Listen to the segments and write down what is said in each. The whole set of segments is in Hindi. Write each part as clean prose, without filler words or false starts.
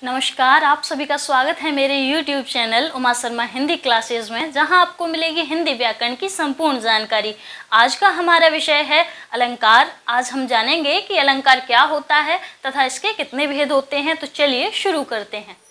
नमस्कार, आप सभी का स्वागत है मेरे YouTube channel Uma Sharma Hindi classes में, जहां आपको मिलेगी हिंदी व्याकरण की संपूर्ण जानकारी। आज का हमारा विषय है अलंकार। आज हम जानेंगे कि अलंकार क्या होता है तथा इसके कितने भेद होते हैं। तो चलिए शुरू करते हैं।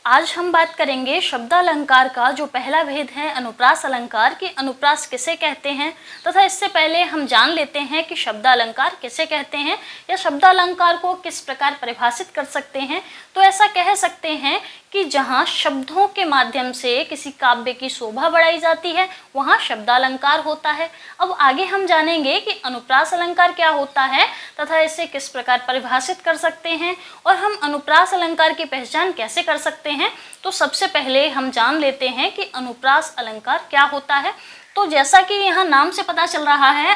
आज हम बात करेंगे शब्दालंकार का। जो पहला भेद है अनुप्रास अलंकार की, अनुप्रास किसे कहते हैं तथा इससे पहले हम जान लेते हैं कि शब्दालंकार किसे कहते हैं या शब्दालंकार को किस प्रकार परिभाषित कर सकते हैं। तो ऐसा कह सकते हैं कि जहाँ शब्दों के माध्यम से किसी काव्य की शोभा बढ़ाई जाती है वहाँ शब्दालंकार होता है। अब आगे हम जानेंगे कि अनुप्रास अलंकार क्या होता है तथा इसे किस प्रकार परिभाषित कर सकते हैं और हम अनुप्रास अलंकार की पहचान कैसे कर सकते हैं। तो सबसे पहले हम जान लेते हैं कि अनुप्रास अलंकार क्या होता है। तो जैसा कि यहाँ नाम से पता चल रहा है,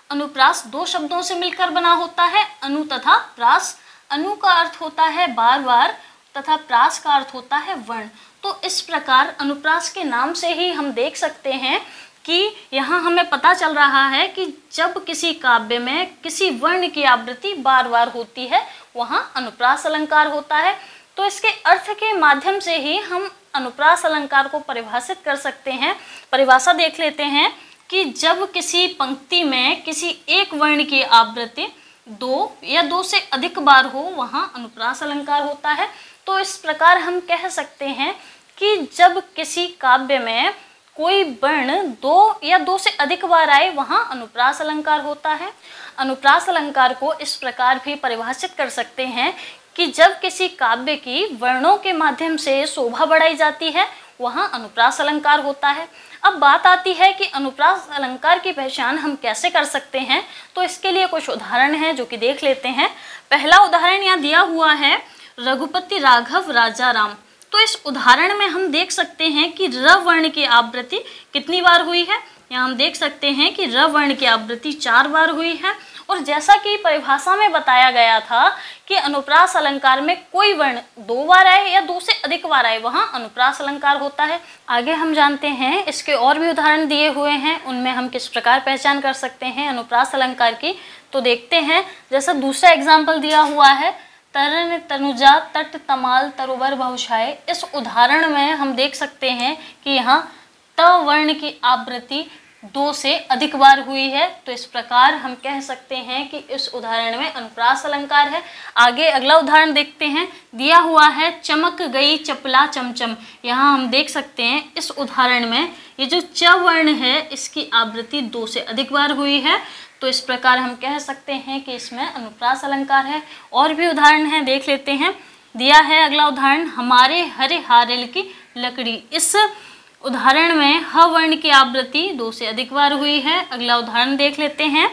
अनुप्रास दो शब्दों से मिलकर बना होता है, अनु तथा प्रास। अनु का अर्थ होता है बार बार तथा प्रास का अर्थ होता है वर्ण। तो इस प्रकार अनुप्रास के नाम से ही हम देख सकते हैं कि यहाँ हमें पता चल रहा है कि जब किसी काव्य में किसी वर्ण की आवृत्ति बार बार होती है वहाँ अनुप्रास अलंकार होता है। तो इसके अर्थ के माध्यम से ही हम अनुप्रास अलंकार को परिभाषित कर सकते हैं। परिभाषा देख लेते हैं कि जब किसी पंक्ति में किसी एक वर्ण की आवृत्ति दो या दो से अधिक बार हो वहाँ अनुप्रास अलंकार होता है। तो इस प्रकार हम कह सकते हैं कि जब किसी काव्य में कोई वर्ण दो या दो से अधिक बार आए वहाँ अनुप्रास अलंकार होता है। अनुप्रास अलंकार को इस प्रकार भी परिभाषित कर सकते हैं कि जब किसी काव्य की वर्णों के माध्यम से शोभा बढ़ाई जाती है वहाँ अनुप्रास अलंकार होता है। अब बात आती है कि अनुप्रास अलंकार की पहचान हम कैसे कर सकते हैं। तो इसके लिए कुछ उदाहरण हैं जो कि देख लेते हैं। पहला उदाहरण यहाँ दिया हुआ है, रघुपति राघव राजा राम। तो इस उदाहरण में हम देख सकते हैं कि र वर्ण की आवृत्ति कितनी बार हुई है। यहाँ हम देख सकते हैं कि र वर्ण की आवृत्ति 4 बार हुई है। और जैसा कि परिभाषा में बताया गया था कि अनुप्रास अलंकार में कोई वर्ण 2 बार आए या 2 से अधिक बार आए वहाँ अनुप्रास अलंकार होता है। आगे हम जानते हैं, इसके और भी उदाहरण दिए हुए हैं, उनमें हम किस प्रकार पहचान कर सकते हैं अनुप्रास अलंकार की। तो देखते हैं, जैसा दूसरा एग्जाम्पल दिया हुआ है, तरन तनुजा तट तमाल तरुवर बहुछाए। इस उदाहरण में हम देख सकते हैं कि यहाँ त वर्ण की आवृत्ति 2 से अधिक बार हुई है। तो इस प्रकार हम कह सकते हैं कि इस उदाहरण में अनुप्रास अलंकार है। आगे अगला उदाहरण देखते हैं, दिया हुआ है चमक गई चपला चमचम। यहाँ हम देख सकते हैं इस उदाहरण में ये जो च वर्ण है इसकी आवृत्ति 2 से अधिक बार हुई है। तो इस प्रकार हम कह सकते हैं कि इसमें अनुप्रास अलंकार है। और भी उदाहरण हैं, देख लेते हैं। दिया है अगला उदाहरण, हमारे हरे हारेल की लकड़ी। इस उदाहरण में ह वर्ण की आवृत्ति 2 से अधिक बार हुई है। अगला उदाहरण देख लेते हैं,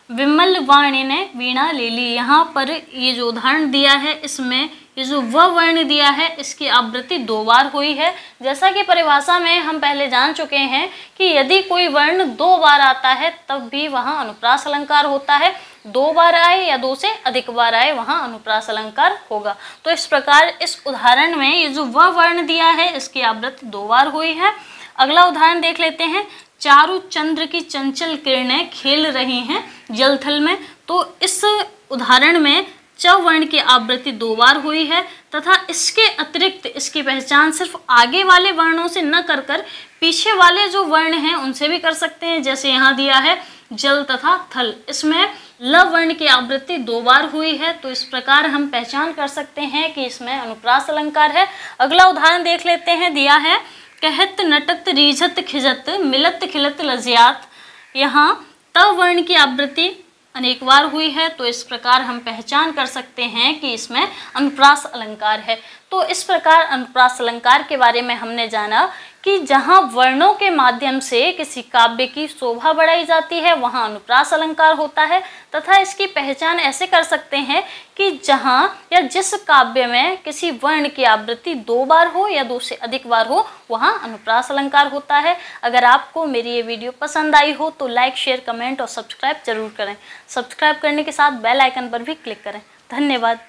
विमल वाणी ने वीणा ले ली। यहाँ पर ये जो उदाहरण दिया है इसमें ये जो व वर्ण दिया है इसकी आवृत्ति 2 बार हुई है। जैसा कि परिभाषा में हम पहले जान चुके हैं कि यदि कोई वर्ण 2 बार आता है तब भी वहाँ अनुप्रास अलंकार होता है। 2 बार आए या 2 से अधिक बार आए वहाँ अनुप्रास अलंकार होगा। तो इस प्रकार इस उदाहरण में ये जो व वर्ण दिया है इसकी आवृत्ति 2 बार हुई है। अगला उदाहरण देख लेते हैं, चारु चंद्र की चंचल किरणें खेल रही हैं जलथल में। तो इस उदाहरण में च वर्ण की आवृत्ति 2 बार हुई है तथा इसके अतिरिक्त इसकी पहचान सिर्फ आगे वाले वर्णों से न कर पीछे वाले जो वर्ण हैं उनसे भी कर सकते हैं। जैसे यहाँ दिया है जल तथा थल, इसमें ल वर्ण की आवृत्ति 2 बार हुई है। तो इस प्रकार हम पहचान कर सकते हैं कि इसमें अनुप्रास अलंकार है। अगला उदाहरण देख लेते हैं, दिया है कहत नटत रीझत खिजत मिलत खिलत लजियात। यहाँ त वर्ण की आवृत्ति अनेक बार हुई है। तो इस प्रकार हम पहचान कर सकते हैं कि इसमें अनुप्रास अलंकार है। तो इस प्रकार अनुप्रास अलंकार के बारे में हमने जाना कि जहाँ वर्णों के माध्यम से किसी काव्य की शोभा बढ़ाई जाती है वहाँ अनुप्रास अलंकार होता है तथा इसकी पहचान ऐसे कर सकते हैं कि जहाँ या जिस काव्य में किसी वर्ण की आवृत्ति 2 बार हो या 2 से अधिक बार हो वहाँ अनुप्रास अलंकार होता है। अगर आपको मेरी ये वीडियो पसंद आई हो तो लाइक, शेयर, कमेंट और सब्सक्राइब जरूर करें। सब्सक्राइब करने के साथ बेल आइकन पर भी क्लिक करें। धन्यवाद।